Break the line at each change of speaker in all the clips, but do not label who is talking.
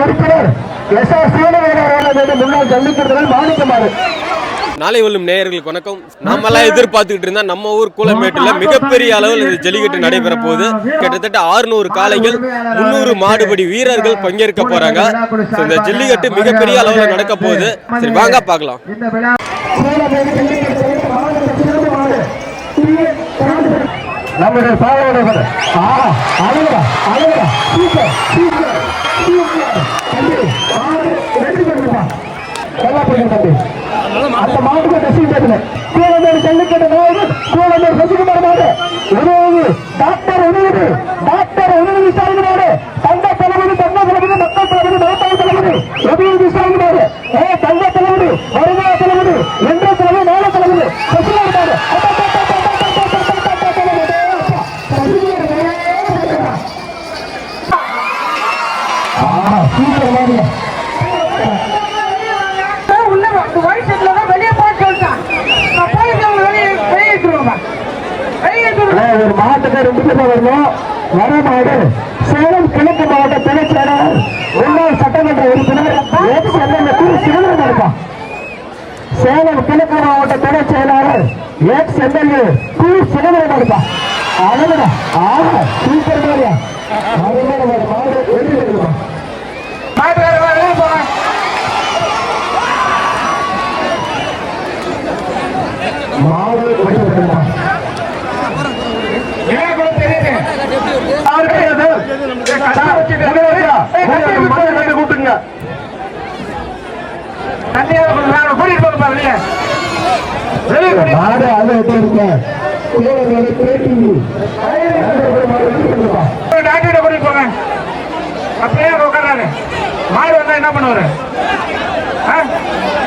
உறுப்பினர் எஸ்.ஆர். சீனிவாசன் முன்னாள் ஜல்லிக்கட்டு மாணிக்கமாறு.
நாளை வெல்லும் நேயர்களுக்கு வணக்கம். நம்மெல்லாம் எதிர்பார்த்துக்கிட்டு இருந்தா நம்ம ஊர் கூலமேட்டுல மிகப்பெரிய அளவில் இந்த ஜல்லிக்கட்டு நடைபெற போகுது. கிட்டத்தட்ட 600 காளைகள் 300 மாடுபடி வீரர்கள் பங்கேற்க போறாங்க. இந்த ஜல்லிக்கட்டு மிகப்பெரிய அளவில் நடக்க போகுது. சரி வாங்க பார்க்கலாம்.
நம்முடைய பாவலர்கள் அந்த மாவட்ட ஜல்லிக்கட்டு நாயகன் கூலமேடு சசிகுமார் மாடு டாக்டர் உதவி விசாரணை மாடு தங்க தலைவலி மக்கள் தலைவலி மகத்தாய் தலைவலி உதவி விசாரணை மாடு தங்க தலைவலி வருவாய் தலைவலி என்ற தலைவலி நாள தலைவலி சசிகுமார் மாடு ஒரு மாவட்டத்தை 2 பேர் வரணும். வர மாடு சேலம் கிழக்கு மாவட்ட துணை செயலாளர் முன்னாள் சட்டமன்ற உறுப்பினர் சிவன் இருப்பான். சேலம் கிழக்கு மாவட்ட துணை செயலாளர் எக்ஸ் எம்எல்ஏ சிவன் இருப்பான். அழகுடா சூப்பர் மாடியா மாடு வடிவெடுப்பான். கூட்டுங்க மாடு அது இருக்க கூட்டிட்டு போங்க. அப்படியே உட்காராரு மாடு வந்தா என்ன பண்ணுவாரு?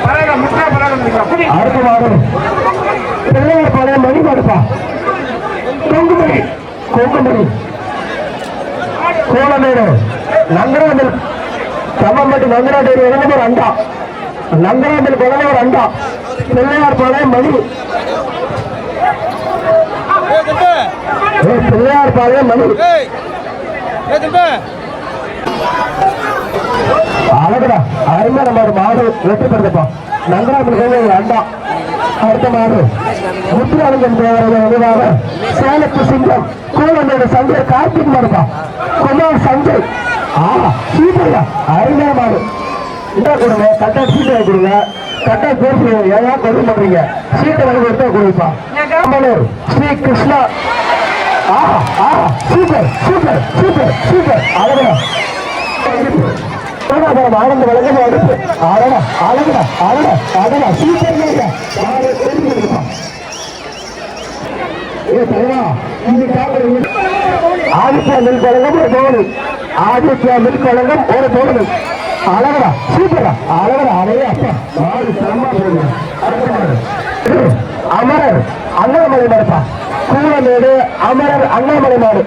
பரவாயில்ல முட்டா பரவாயில்ல. அடுத்த மாடு பிள்ளையார் பாளையம் மணி மாடுப்பா. கொங்குமணி கூலமேடு நங்கராண்டில் தம்மம்பட்டி நங்கராண்டேரி ஒரு அண்டா நங்கராண்டில் குழந்தை ஒரு அண்டா பிள்ளையார் பாளையம் மணி பிள்ளையார் பாளையம் மணி அழகுடா அருமையான மாடு மாடு வெற்றி பெறுதுப்பா. நங்கராண்டில் குழந்தை ஒரு அண்டா. அடுத்த மாடு முத்துராமன் தேவராக சேலத்து சிங்கம் கூலமேடு சஞ்சய் கார்த்திக் மாடுப்பா. குமார் சஞ்சய் சீதையா அருமையான மாடு. இந்த கொடுங்க கட்டா சீட்டை கொடுங்க. கட்டா பேசி ஏன் கொண்டு பண்றீங்க? சீட்டை வந்து எடுத்தா கொடுப்பா. Shri Krishna super super super super அழகா ஆனந்த வழங்க அடுப்பு அழகா அழகா அழகா அழகா சூப்பர் ஆதித்யா மில்க் வழங்கம் ஒரு தோணு. ஆதித்யா மில்க் வழங்கம் ஒரு தோணு. அழகா சூப்பரா அழகா அழகா அமரர் அண்ணாமலை மாடுப்பா. கூலமேடு அமரர் அண்ணாமலை மாடு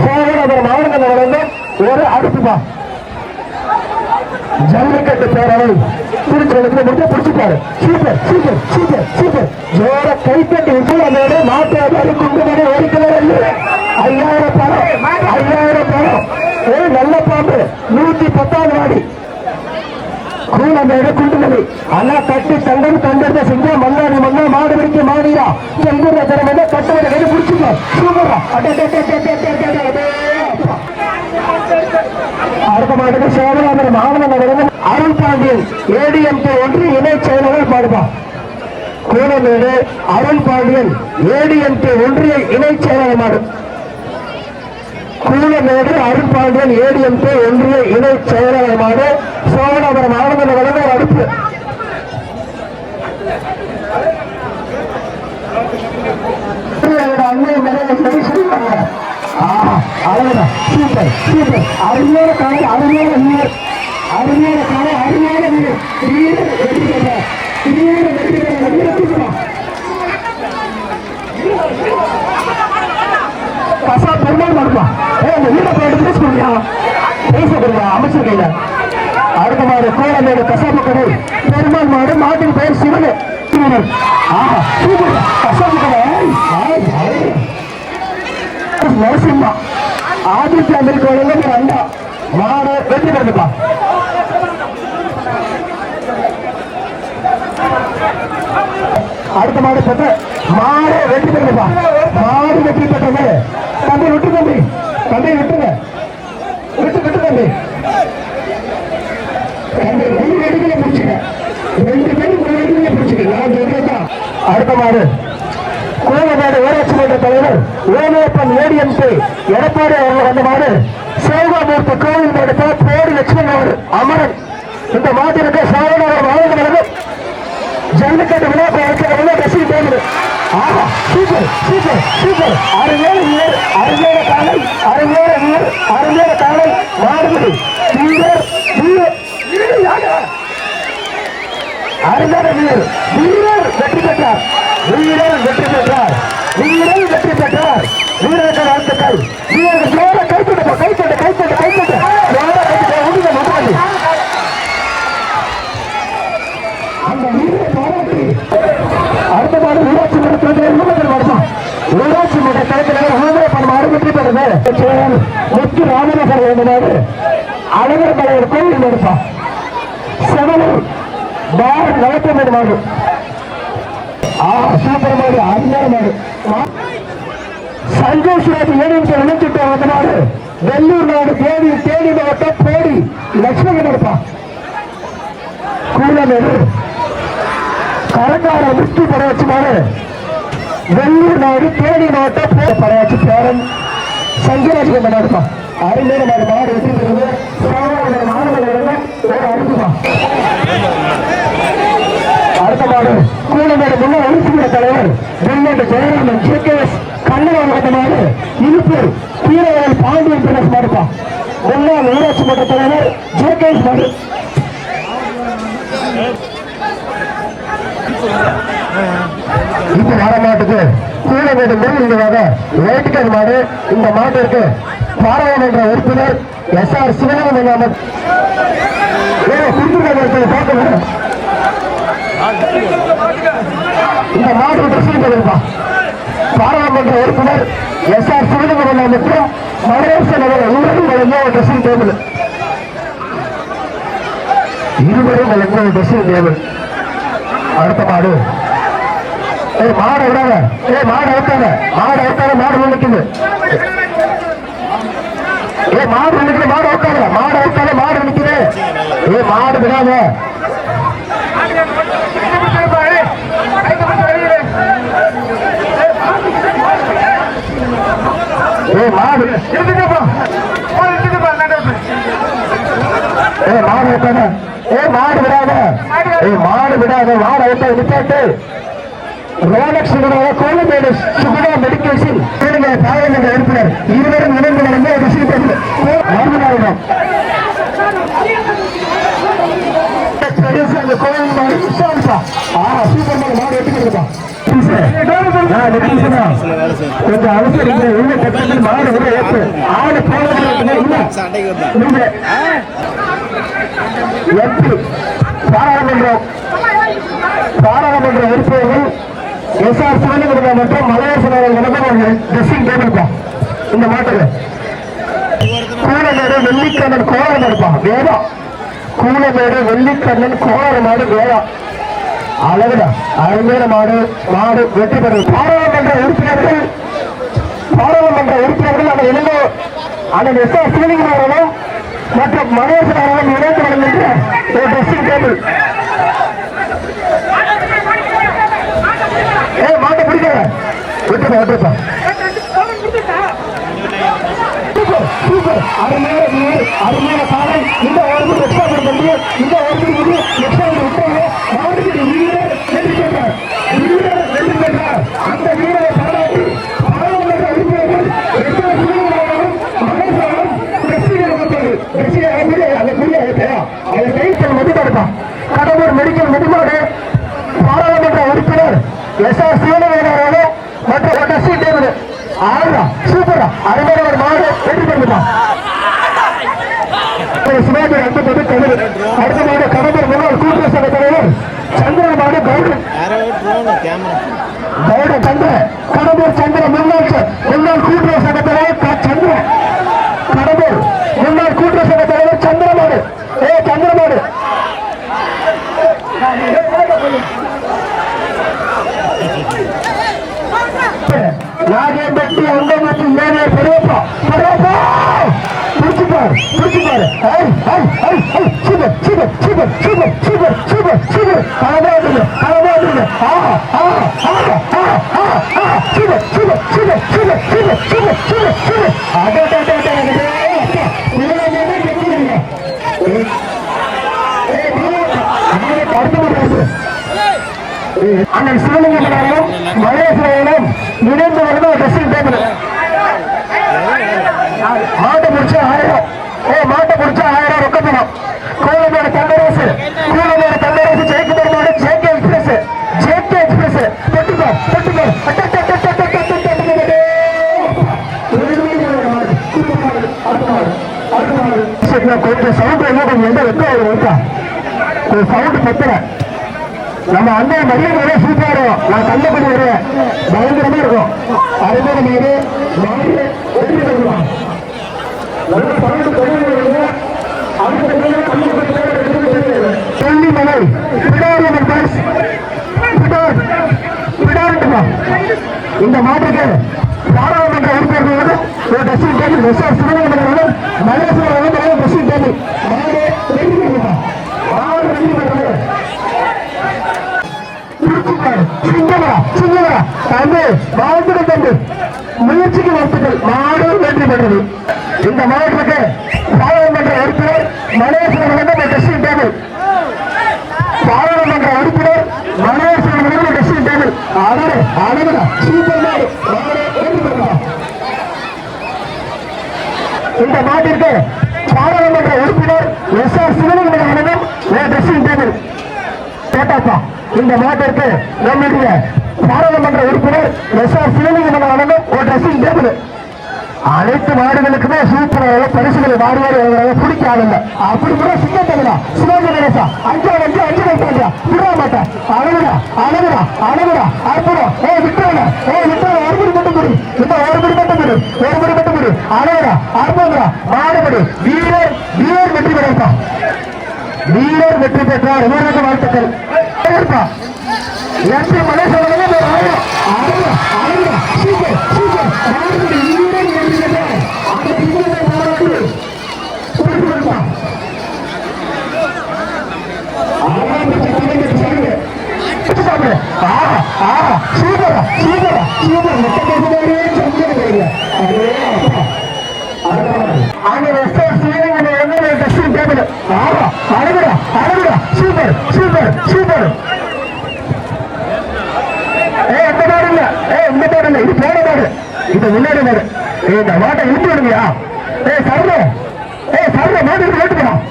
சோழநகர் மாவட்டத்தில் வழங்கும் ஒரு அடுப்புப்பா. ஜல்லிக்கட்டு பேரவை முடிச்சு பிடிச்சிட்டாரு. சூப்பர் சூப்பர் சூப்பர் சூப்பர் ஜோர கைத்தட்டி விட்டு அந்த மாட்டு குண்டுமணி ஓடிக்கிறார். 5000 பணம் நல்ல பாம்பு 110 வாடி கூலமேடு குண்டுமணி அண்ணா கட்டி தங்கம் கண்டெடுத்த சிங்கம் மன்னாடி மன்னா மாடு பிடிக்க மாடியா செங்கூர் திறமை கட்டுவதை கட்டி பிடிச்சிக்கோ. சூப்பரா அடுத்த மாட்டுக்கு சோழநாதர் மாவட்ட அருள் பாண்டியன் ஏடிஎம்கே ஒன்று இணை செயலாளர் பாடுபா. கூலமேடு அருள் பாண்டியன் ஏடிஎம்கே ஒன்றிய இணை செயலாளர் மாடு. கூலமேடு அருள் பாண்டியன் ஏடிஎம்கே ஒன்றிய இணை செயலாளர் மாடு சோழநாதர் மாவட்ட வழங்க அடுப்பு. அண்ணன் மேலே சரி செய்வாங்க. அழகா சூப்பர் சூப்பர் அருமையான காலை அருமையான நீர் அருமையான காலை அருமையான நீர் கசா பெருமாள் மாடுப்பா. வீட போயிட்டு சொல்லியா பேச கொடுங்க அமைச்சர் கையில. அடுத்த மாடு கூலமேடு கசாப்பு கடை பெருமாள் மாடு மாட்டின் பெயர் சிவன். கசாப்பு கடை நரசிம்மா ஆதித்யா மில்க் வழங்கும் ஒரு அண்டா மாடு வெற்றி பெறுதுப்பா. அடுத்த மாடு பெற்ற மாடு வெற்றி பெறுதுப்பா. மாடு வெற்றி பெற்றது. தம்பி விட்டு தம்பி, தம்பி விட்டுங்க, விட்டு விட்டு தம்பி. அடுத்த மாடு கோலநாடு ஊராட்சி மன்ற தலைவர் ஓமேப்பன் ஏடிஎம்கே எடப்பாடி அவர்கள் வந்த மாடு சேவாமூர்த்தி கோவில் மாடு போடி லட்சுமணன் அவர் அமரன். இந்த மாட்டிற்கு சாவணர் வாழ்ந்தது ஜல்லிக்கட்டு விழா பார்க்க ரசிக போகுது. ஆஹா சூப்பர் சூப்பர் சூப்பர். அருமையான வீரர், அருமையான காலை, அருமையான வீரர், அருமையான காலை மாடுபடி வீரர் வீரர் அருமையான வீரர் வீரர் வெற்றி பெற்றார். வீரர் வெற்றி பெற்றார். வீரர் வெற்றி பெற்றார். வீரர்கள் வாழ்த்துக்கள். வீரர்கள் ஜோர கைத்தட்டு கைத்தட்டு கைத்தட்டு கைத்தட்டு ஜோர கைத்தட்டு உடுங்க முன்னாடி அந்த வீரரை பாராட்டி அடுத்த மாடு ஊராட்சி மன்ற வருஷம் ஊராட்சி மன்ற தலைவர் ஊழல் மாடு வெற்றி பெறுது. முத்து ராமநாதர் வேண்ட மாடு அழகர் தலைவர் கோவில் எடுப்பான் செவலூர் பாரத் வழக்கமான மாடு. சூப்பர் மாடு, அருமையான மாடு. சந்தோஷ் ராஜ் ஏடிஎம்கே இணைச்சிட்டு வந்த மாடு வெள்ளூர் நாடு தேடி தேடி மாவட்டம் போடி லட்சுமணன் எடுப்பான் கூலமேடு கரங்கார முத்து படையாச்சு மாடு வெள்ளூர் நாடு தேடி மாவட்டம் படையாச்சு பேரன் சங்கராஜ் கொண்ட மாடுப்பான். அருமையான மாடு. மாடு வெற்றி பெறுவது. அடுத்த மாடு கூலமேடு முன்னாள் உறுப்பினர் தலைவர் வெள்ளேட்டு ஜெயராமன் ஜேகேஎஸ் கண்ணன் வந்த மாடு இழுப்பூர் கீழவர்கள் பாண்டியன் பிரதேச மாடுப்பான். முன்னாள் ஊராட்சி மன்ற தலைவர் ஜேகேஎஸ் மாடு. இந்த வர மாட்டுக்கு கூலமேடு முன்னிலையாக வேட்டுக்கல் மாடு. இந்த மாட்டிற்கு பாராளுமன்ற உறுப்பினர் எஸ்ஆர் சிவலிங்கம் இந்த மாடு பிரசித்திருப்பா. பாராளுமன்ற உறுப்பினர் எஸ்ஆர் சிவலிங்கம் மற்றும் மகேசன் இருவரும் வழங்கிய ஒரு ட்ரெஸ்ஸிங் டேபிள். இருவரும் வழங்கிய ஒரு ட்ரெஸ்ஸிங் டேபிள். அடுத்த மாடு மாடு விடாத. மாடு அவுத்தாத, மாடு அவுத்தாத. மாடு நினைக்குது. மாடு நினைக்குது. மாடு அவுத்தாத, மாடு அவுத்தாத. மாடு நினைக்குது. மாடு விடாத. மாடு மாடு அவுத்தாத. மாடு விடாத. மாடு விடாத. மாடு அவுத்தாத நிப்பாட்டு. ரோலக்ஸ் கோலமேடு சுகுணா மெடிக்கேஷன் பாராளுமன்ற உறுப்பினர் இருவரும் இணைந்து வழங்கிய கோவில் மாடு சூப்பர் மாடு. மாடு எடுத்துக்கிறப்பா கொஞ்சம் அவசரம் மாடு ஏற்று ஆடு பாராளுமன்ற உறுப்பினர்கள் எஸ்ஆர் சிவலிங்கம் மற்றும் மலையாள ட்ரெஸ்ஸிங் டேபிள். இந்த மாட்டுக்கு கூலமேடு வெள்ளிக்கண்ணன் கோலம் எடுப்பான் வேதா. கூலமேடு வெள்ளிக்கண்ணன் கோலம் மாடு வேதா. அழகுடா அருமையான மாடு. மாடு வெற்றி பெறும். பாராளுமன்ற உறுப்பினர்கள் அந்த இளங்கோ அந்த எஸ்ஆர் சிவலிங்கம் அவர்களும் மற்றும் மகேசன் அவர்களும் இணைந்து வழங்குகின்ற ஒரு ட்ரெஸ்ஸிங் டேபிள். மாட்டை பிடிக்க விட்டுப்பா. அருமையான காலை. இந்த ஒரு எக்ஸ்ட்ரா கொடுத்து இந்த ஒரு எக்ஸ்ட்ரா விட்டாங்க. அந்த வீரரை பாராட்டி பாராளுமன்ற உறுப்பினர்கள் கடலூர் மெடிக்கல் மெடிமாடு பாராளுமன்ற உறுப்பினர் எஸ்ஆர் சிவலிங்கம் மற்றும் ட்ரெஸ்ஸிங் டேபிள். சூப்பரா அருமையான ஒரு மாடு வெற்றி பெறுதான். சிவாஜி அடுத்த மாடு கடலூர் முன்னாள் கூட்டுறவு சங்க தலைவர் சந்திரன் மாடு கௌடன் சந்திரன் கடலூர் சந்திரன் முன்னாள் கூட்டுறவு சங்க தலைவர் சந்திரன் அண்ணன் சிவலிங்கம் மகேஸ்வரனும் இணைந்து வந்து ட்ரெஸ்ஸிங் டேபிள் மாட்டை முடிச்சா 1000 மாட்டை முடிச்சா 1000 ரொக்க பணம் கோலமேடு தங்கராசு ஜெயிக்கு பெருமாடு ஜேகே எக்ஸ்பிரஸ் தொட்டுக்கோ கொஞ்சம் சவுண்ட் என்ன கொஞ்சம் எந்த வெக்க ஒரு சவுண்ட் பத்தல நம்ம அண்ணன் மரியாதை சூப்பரா இருக்கும் நான் கண்டபடி வருவேன் பயங்கரமா இருக்கும் அருமையான மலை இந்த மாட்டுக்கு பாராளுமன்ற உறுப்பினர்கள் ஒரு ட்ரெஸ்ஸிங் டேபிள் சிவலிங்கம் மலேசியாவில் ட்ரெஸ்ஸிங் டேபிள் முயற்சிக்கு வாழ்த்துக்கள் மாடு வெற்றி பெற்றது இந்த மாவட்டத்துக்கு பாராளுமன்ற உறுப்பினர் மலேசியாவில் ட்ரெஸ்ஸிங் டேபிள் பாராளுமன்ற உறுப்பினர் மலேசியாவில் ட்ரெஸ்ஸிங் டேபிள் சூப்பர் மாடு இந்த மாட்டிற்கு பாராளுமன்ற உறுப்பினர் எஸ்.ஆர். சிவலிங்கம் ட்ரெஸ்ஸிங் டேபிள் கேட்டாப்பா இந்த மாட்டிற்கு நம்முடைய பாராளுமன்ற உறுப்பினர் எஸ்.ஆர். சிவலிங்கம் வழங்கும் ஒரு ட்ரெஸ்ஸிங் டேபிள் அனைத்து மாடுகளுக்குமே சூப்பராக பரிசுகளை வாரி பிடிக்க ஆளுங்க அப்படி கூட சிங்கத்தமிழா சிவாஜி கணேசா 5 விட்டுறாங்க விட மாட்டேன் அழகுடா அற்புதம் விட்டுறாங்க ஒருபடி மட்டும் முடி இந்த ஒருபடி மட்டும் முடி அழகுடா அற்புதா மாடுபடி வீரர் வெற்றி பெறப்பா வீரர் வெற்றி பெற்றார் வீரருக்கு வாழ்த்துக்கள் எம்பி மலேசியா சூப்பர் இது போன மாடு இது முன்னாடி மாடு இந்த மாட்டை இழுத்து விடுங்கயா சர்வ மாடு ஓட்டுக்கலாம்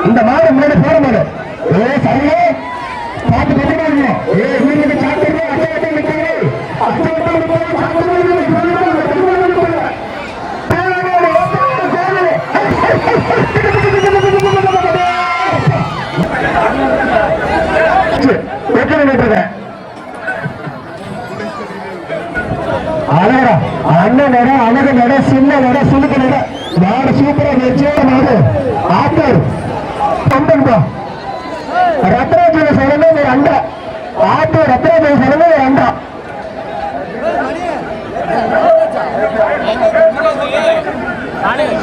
இந்த மாடு முன்னாடி போன மாடு சரியே பார்த்து அண்ணன் நட அழகு நட சின்ன நட சுழுக்கு நட மாடு சூப்பரா வச்சோட மாடு ஆத்தர் பம்பன்பா ரத்ராஜில சரணம் ஒரு அண்டா ஆத்தூர் ரத்ராஜில சரணம் ஒரு அண்டா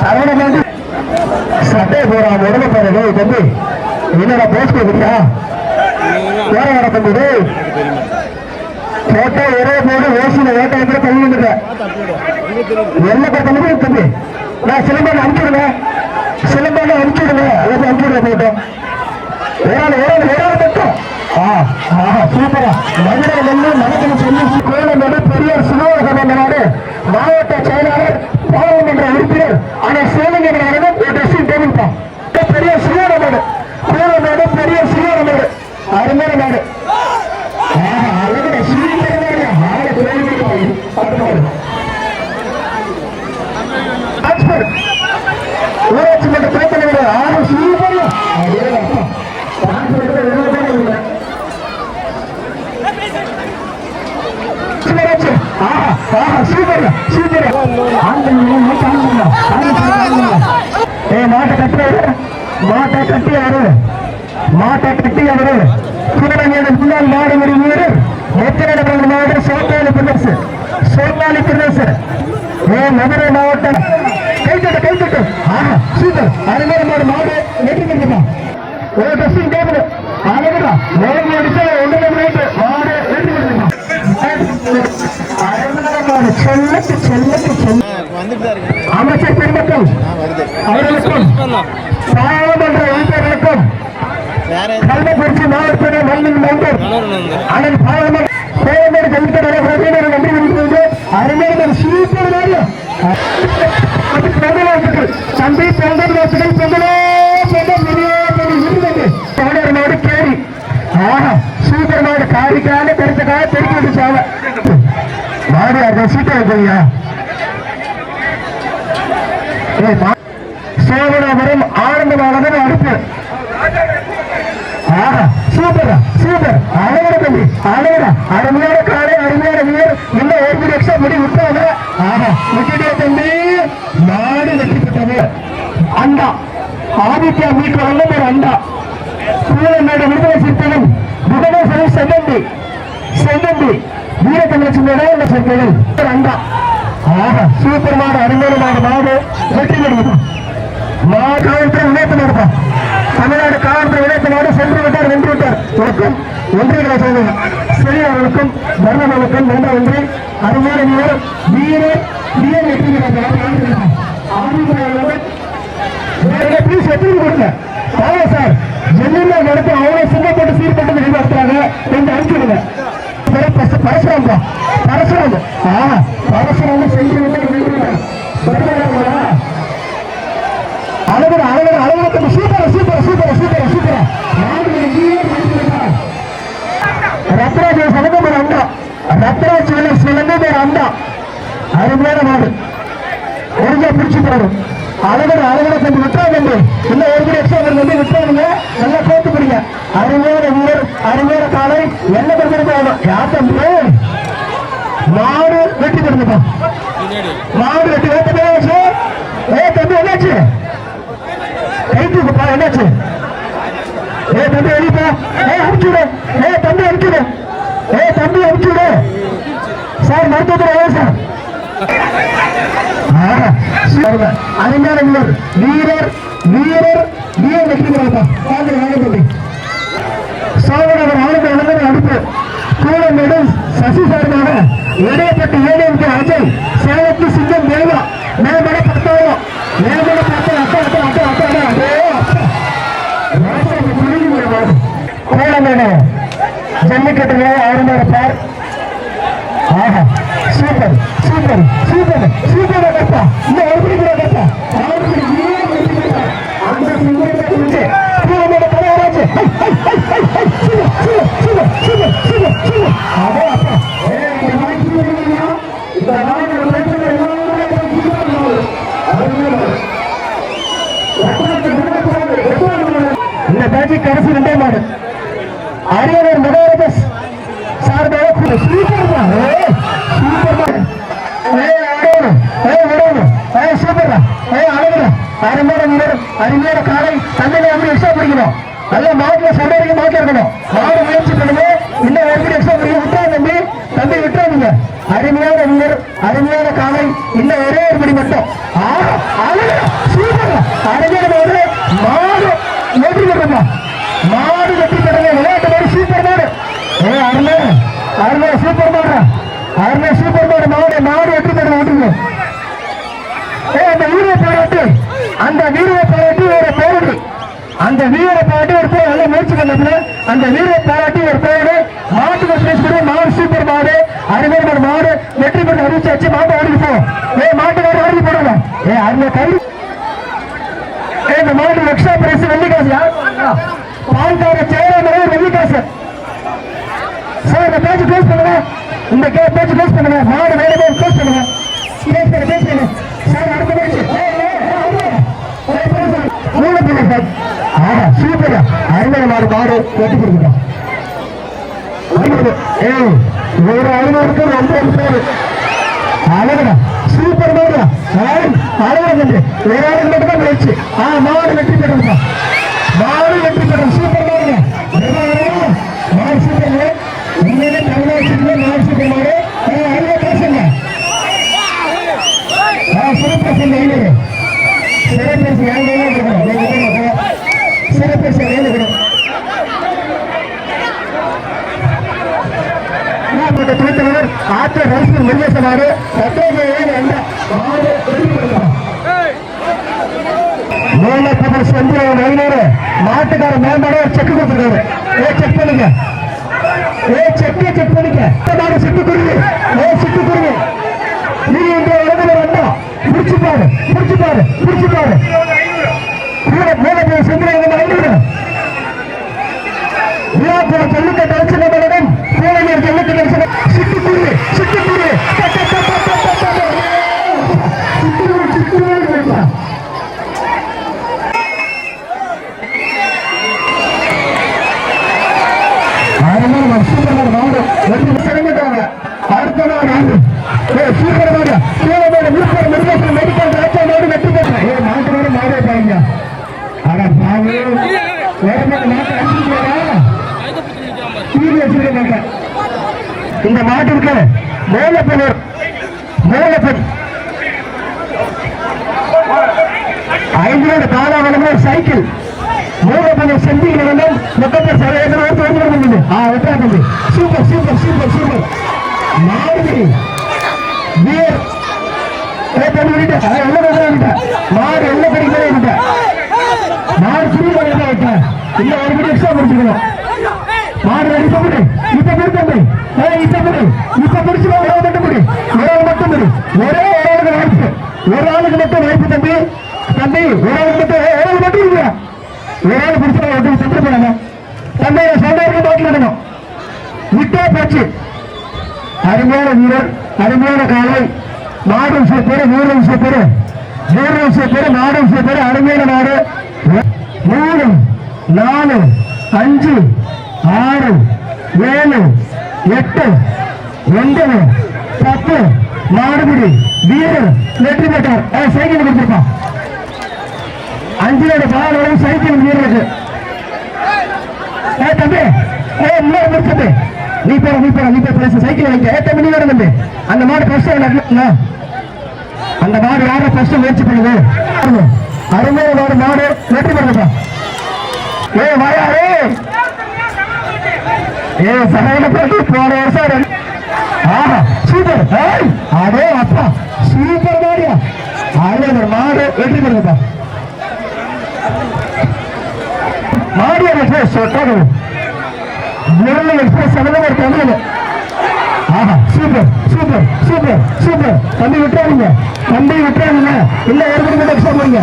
சரவண சட்டை போறான் உடனே பாருங்க தம்பி என்னடா போஸ்ட் கொடுத்தியா வேற நடக்கும் போட்டோ ஒரே போடு ஓசில வேட்டை கூட தள்ளி வந்துட்டேன் என்ன தம்பி தம்பி நான் சிலம்பாண்ட அனுப்பிடுவேன் அதை அனுப்பிடுவேன் போட்டோம் மட்டும் சூப்பரா மதுரை நெல்லு மனதில் சொல்லி கோலமேடு பெரியார் சிவகங்கை நாடு மாவட்ட செயலாளர் பாராளுமன்ற உறுப்பினர் ஆனா சிவலிங்கம் ஒரு ட்ரெஸ்ஸிங் டேபிள் தான் பெரியார் சிவகங்கை கோலமேடு பெரியார் சிவகங்கை அருமையான நாடு ஊராட்சி மன்ற பேத்தலைவர் சூப்பர் மாட்டை கட்டி அவரு குமரன் முன்னாள் மாடுபடி வீரர் முத்திரடபுரம் மாவட்டம் சோமாலி பிரதேச மதுரை மாவட்டம் கைத்தட்டு ஆஹா சூப்பர் அருமையான மாடு மாடு வெற்றி பெற்றுமா ஒரு ட்ரெஸ்ஸிங் டேபிள் அழகுடா ஓடி அடிச்சா ஒன்றுல மாடு வெற்றி பெற்றுமா அமைச்சர் பெருமக்கள் அவர்களுக்கும் பாராளுமன்ற உறுப்பினர்களுக்கும் கள்ளக்குறிச்சி மாவட்ட மல்லிங் மெம்பர் அண்ணன் பாராளுமன்ற அருமையான சூப்பர் தம்பி பொங்கல் மாடு கேரி ஆஹா சூப்பர் மாடு காரிக்கால பெருத்த கால பெருக்கி விட்டு சாவ மாடு அதை சீட்டை வைக்கையா சோழபுரம் ஆனந்தமானது அடுப்பு ஆஹா சூப்பர் சூப்பர் அழகர தம்பி அழகர அருமையான காலை அருமையான வீரர் இன்னும் ஒரு லட்சம் முடி விட்டாங்க ஆஹா விட்டுட்டே தம்பி நாடு வெற்றி பெற்றது அண்டா ஆதித்யா வீட்டு வல்லம் ஒரு அண்டா மேட விடுதலை சிறுத்தைகள் முகமது செங்கண்டி வீர தமிழச்சி மேட சிறுத்தைகள் அண்டா ஆஹா சூப்பர் மாடு அருமையான மாடு வெற்றி பெறுவது காவல்துறை இணைத்து மாடுப்பா தமிழ்நாடு காவல்துறை இணைத்து மாடு சென்று விட்டார் வென்று விட்டார் வணக்கம் ஒன்றிய சரி அவர்களுக்கும் தர்மர்களுக்கும் நன்ற ஒன்றி அருமையான வீரர் வெற்றி ப்ளீஸ் வெற்றி கொடுங்க சார் ஜெல்லில நடத்தி அவ்வளவு சிங்கப்பட்டு சீர்பட்டு வெளிப்படுத்துறாங்க கொஞ்சம் அனுப்பிடுங்க பரசுராம் சென்று விட்டார் அழகு சூப்பர் ரத்ராஜ் சலங்கம் ஒரு அண்டா ரத்ராஜ் சலங்கம் ஒரு அண்டா அருமையான மாடு ஒழுங்கா பிடிச்சு போடும் அழகரை கொஞ்சம் விட்டுறாங்க இன்னும் ஒரு கூட எக்ஸ்ட்ரா வந்து விட்டுறாங்க நல்லா போட்டு பிடிங்க அருமையான வீரர் அருமையான காலை என்ன பிரச்சனை யார் தம்பி மாடு வெட்டி கொடுங்கப்பா மாடு வெட்டி தம்பி என்னாச்சு கைத்துப்பா என்னாச்சு தம்பி வெளிப்பா அனுப்பிச்சுடு தம்பி அனுப்பிச்சுடு சார் மருத்துவத்துறை சார் அருமையான வீரர் வெற்றிப்பா சோழநகர் ஆளுநர் இளைஞர் அடுப்பு கூலமேடு சசி சார்பாக இடையப்பட்டு ஏடிஎம்கே அஜய் சேலத்து சிங்கம் தேவா மேம்பட 10,000 கூலமேடு ஜல்லிக்கட்டுல ஆளுநர் பார் ஆஹா சூப்பர் கப்பா இந்த ஒரு கப்பா அந்த சிங்கத்தை கூலமேடு பரவாச்சு இந்த பேட்சி கடைசி 2 மாடு அரியலூர் முதலமைச்சர் சார்பாக அருமையான காலை தந்தையில எப்படி எக்ஸ்ட்ரா பிடிக்கணும் நல்ல மாட்டுல சொல்றதுக்கு மாட்டி இருக்கணும் மாடு முயற்சி பண்ணுங்க இன்னும் எப்படி எக்ஸ்ட்ரா பிடிக்க விட்டா தம்பி விட்டுறாங்க அருமையான வீரர் அருமையான காலை இன்னும் ஒரே ஒரு படி மட்டும் அருமையான மாடு வெற்றி பெறமா மாடு வெற்றி பெறுங்க விளையாட்டு மாடு சூப்பர் மாடு அருமையா சூப்பர் மாடு மாடு வெற்றி பெற விட்டுருங்க அந்த வீரரை பாராட்டி ஒரு பேரு அந்த வீரரை பாராட்டி ஒரு பேர் நல்ல முயற்சி பண்ணதுல அந்த வீரரை பாராட்டி ஒரு பேரு மாட்டு மாடு சூப்பர் மாடு அருமையான மாடு வெற்றி பெற்று அறிவிச்சாச்சு மாட்டை ஓடி போவோம் மாட்டுக்கார ஓடி போடுங்க அந்த கை இந்த மாடு எக்ஸ்ட்ரா பிரைஸ் வெள்ளிக்காசு யார் பால்கார சேர வெள்ளிக்காசு சார் இந்த பேச்சு க்ளோஸ் பண்ணுங்க இந்த பேச்சு க்ளோஸ் பண்ணுங்க மாடு வேற க்ளோஸ் பண்ணுங்க பேசுங்க சார் அடுத்த பேச்சு சூப்பர் அருமையான மாடு வெட்டி கொடுக்கணும் ஒரு 500 ரொம்ப அழகா சூப்பர் மாடு அழகா ஒரு ஆளுக்கு மட்டும் தான் முயற்சி மாடு வெற்றி பெறும் சூப்பர் மாடு மாடு மூலப்பவர் செந்தில் ஐநூறு மாட்டுக்கார மேம்பாடு செக் கொடுத்துருக்காரு. செக் பண்ணுங்க, செக் பண்ணிக்க. சிட்டுக்குருவி சிட்டுக்குருவி நீங்க இந்த இடத்துல வந்தா பிடிச்சு பாரு மூலப்பவர் செந்தில் ஐநூறு விழாப்புற ஜல்லிக்க தரிசனம் பூனையர் ஜல்லிக்க தரிசனம் சிட்டுக்குருவி இந்த மாட்டிற்கு மூலப்பெண் ஐந்து காலாவளம் சைக்கிள் மூலப்பெண் செந்தில் மொத்தத்தை சூப்பர் மாடு மாடு எல்ல படிக்கிறேன் மாடு சுருள் பண்ணிட்டேன் இல்ல ஒரு மணி எக்ஸ்ட்ரா முடிச்சுக்கணும். மாடு இப்ப முடிச்சு மட்டும் ஒரே ஒரு ஆளுக்கு மட்டும் வாய்ப்பு தம்பி ஒரு ஆளுக்கு மட்டும் இல்லையா ஒரு ஆள் பிடிச்சு சென்று போனாங்க தம்பி சொன்னாருக்கு பாக்கி நடக்கணும் விட்டே போச்சு. அருமையான வீரர் அருமையான காலை மாடும் சேர்ப்பாரு வீரரும் சேர்ப்பாரு மாடும் சேர்ப்பாரு அருமையான மாடு 3 4 5 6 7 8 9 10 மாடுபிடி வீரர் வெற்றி பெற்றார். சைக்கிள் கொடுத்திருப்பான் 5 பால் சைக்கிள் வீரருக்கு தம்பி முடிச்சது நீ போற சைக்கிள் வைக்க தம்பி நீ வர தம்பி அந்த மாடு கஷ்டம் அந்த மாடு யார கஷ்டம் முயற்சி பண்ணுது அருமையான மாடு வெற்றி பெறப்பா. வாயாரே சகையில போட்டு போன வருஷம் சூப்பர் அதே அப்பா சூப்பர் மாடியா அருமையான மாடு வெற்றி பெறப்பா. மாடியா சொட்டாங்க சூப்பர் தம்பி விட்டுறாங்க இல்ல ஒரு எக்ஸ்ட்ரா போறீங்க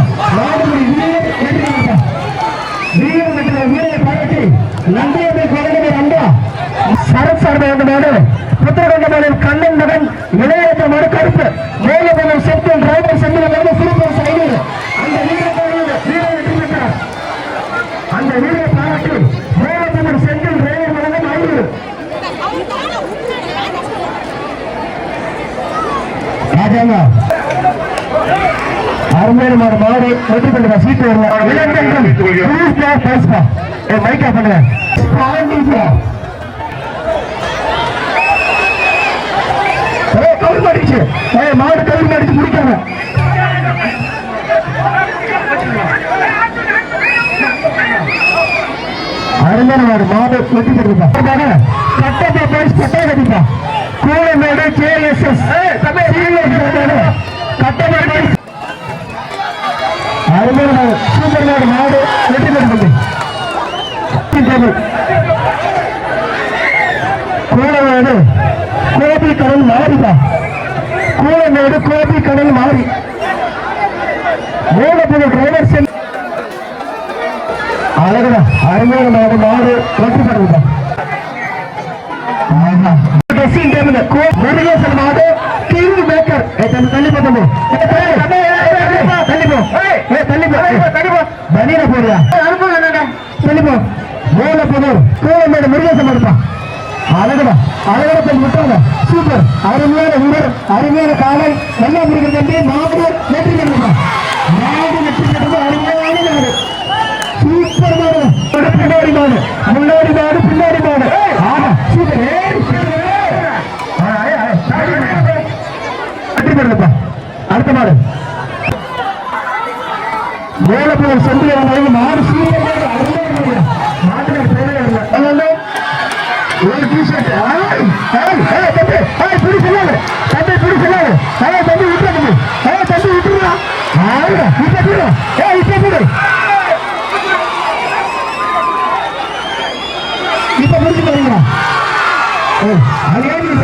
சரத் சார்பாடு புத்திரகொண்ட கண்ணன் மகன் இளையத்த மறு கருப்பு மேலும் செந்தில் டிரைவர் செந்தில் சிறுபர் ஐநூறு அந்த வீரரை பாராட்டி மேலும் செந்தில் டிரைவர் மகன் 500 அருமையான மாடு வெற்றி பெற்ற சீட்டு மைக்கா பண்ணுங்க மாடு கல்வி அடிச்சு முடிக்காங்க. அருமையான மாடு வெற்றி பெற்றா கட்டப்பா பேசி கட்டா கட்டிப்பா கூலமேடு KSS அருமையான சூப்பர் மாடு வெற்றி பெற்றது. கூலமேடு கோபி கடல் மாறிப்பா கூலமேடு கோபி கடல் மாறி மூலப்பூர் டிரைவர் செல் அழகுடா அருமையான மாடு வெற்றி பெற்றதுப்பா. முருகேசன் மாடு கிங் மேக்கர் தள்ளி போட்டோம் பனியில போறியா தள்ளிப்போ மூலப்பூர் கூலமேடு முருகேசன் மாடுப்பா அழகுடா பெண் விட்டாங்க சூப்பர் அருமையான வீரர் அருமையான காலை நல்லா முடிக்கிற தம்பி மாடு வெற்றி பெறுமா மாடு வெற்றி பெற்றது அருமையான மாடு சூப்பர் மாடு பின்னாடி மாடு முன்னாடி மாடு பின்னாடி மாடு சூப்பர் வெற்றி பெறுப்பா. அடுத்த மாடு மூலப்பூர் செந்தில் மாடு சூப்பர் மாடு ஒரு டிஷர்ட் தம்பி இப்ப முடிச்சு பாருங்க. அதே எப்படி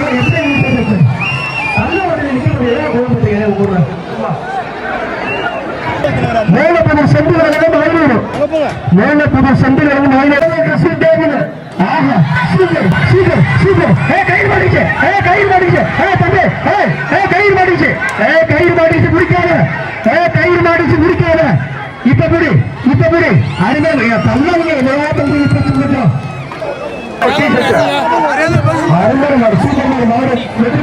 நல்ல உடனே நிக்க முடியாது. மேலப்பூர் செந்தில் மேலப்பூர் செந்தில் கயிறு மாடிச்சு கயிறு மாடிச்சு கயிறு மாடிச்சு கயிறு மாடிச்சு முடிக்காத கயிறு மாடிச்சு முடிக்காத. இப்ப பிடி அருமையா தள்ளவங்க எல்லா தம்பி பிரச்சனை அருமையான மாடு சூப்பர் மாடு வெற்றி